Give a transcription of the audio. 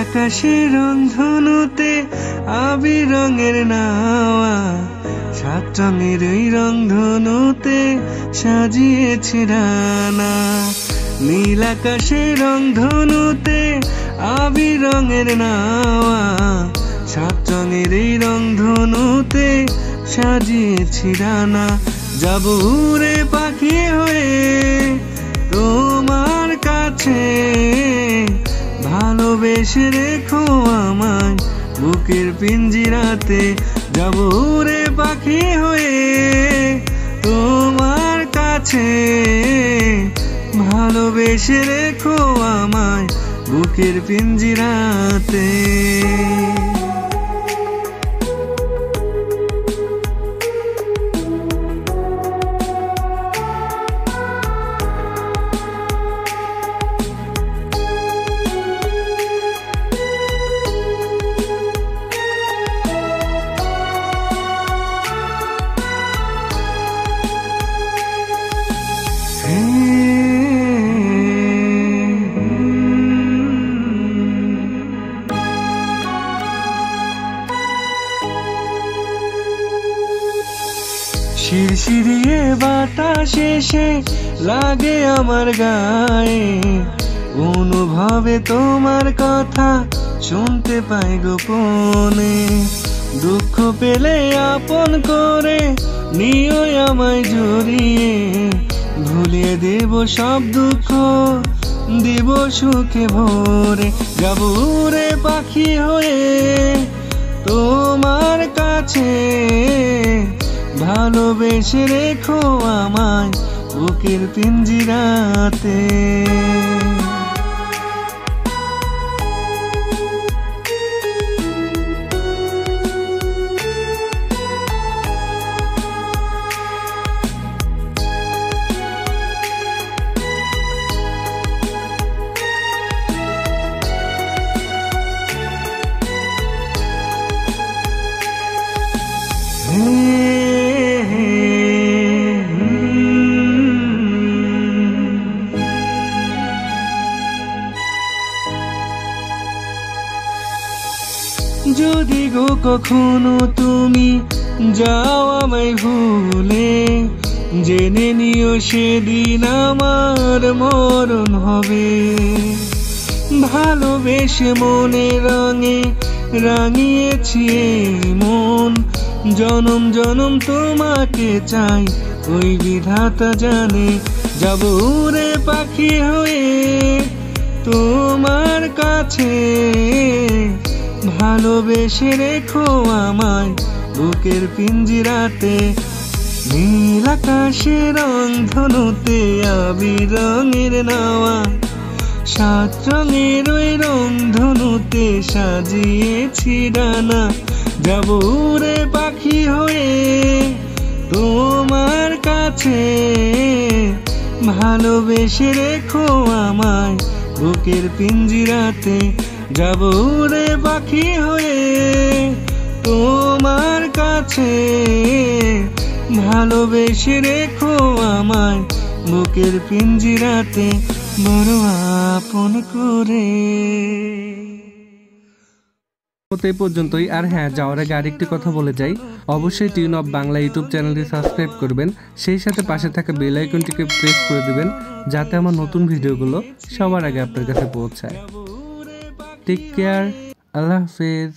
আকাশের রংধনুতে আবির রঙের নাওয়া, 7 রঙের ওই রংধনুতে সাজিয়েছি রানা। নীল আকাশের রংধনুতে আবির রঙের নাওয়া, 7 রঙের এই রংধনুতে সাজিয়েছি রানা। যাব উড়ে পাখি হয়ে তোমার কাছে, ভালোবেসে রেখো আমায় বুকের পিঞ্জিরাতে। যাব উড়ে পাখি হয়ে তোমার কাছে, ভালোবেসে রেখো আমায় বুকের পিঞ্জিরাতে। শিরশিরিয়ে বাতাস এসে লাগে আমার গায়ে, অনুভবে তোমার কথা শুনতে পাই গোপনে। দুঃখ পেলে আপন করে নিও আমায় জড়িয়ে, ভুলিয়ে দেব সব দুঃখ, দিব সুখে ভরে। যাব উড়ে পাখি হয়ে তোমার কাছে, ভালোবেসে রেখো আমায় বুকের পিঞ্জিরাতে। যদি গো কখনো তুমি যাও আমায় ভুলে, জেনে নিও সেদিন আমার মরণ হবে। ভালোবেসে মনে রঙে রাঙিয়েছি মন, জনম জনম তোমাকে চাই ওই বিধাতা জানে। যাব উড়ে পাখি হয়ে তোমার কাছে, ভালোবেসে রেখো আমায় বুকের পিঞ্জিরাতে। নীল আকাশের রংধনুতে আবির রঙের নাওয়া, 7 রঙের ওই রংধনুতে সাজিয়েছি ডানা। যাব উড়ে পাখি হয়ে তোমার কাছে, ভালোবেসে রেখো আমায় বুকের পিঞ্জিরাতে। যাব উড়ে পাখি হয়ে তোমার কাছে, ভালোবেসে রেখো আমায় বুকের পিঞ্জিরাতে বড় আপন করে। এই পর্যন্তই। আর হ্যাঁ, যাওয়ার আগে আরেকটি কথা বলে যাই, অবশ্যই টিউন অফ বাংলা ইউটিউব চ্যানেলটি সাবস্ক্রাইব করবেন, সেই সাথে পাশে থাকা বেল আইকনটিকে প্রেস করে দিবেন, যাতে আমার নতুন ভিডিওগুলো সবার আগে আপনার কাছে পৌঁছায়। টেক কেয়ার, আল্লাহ হাফেজ।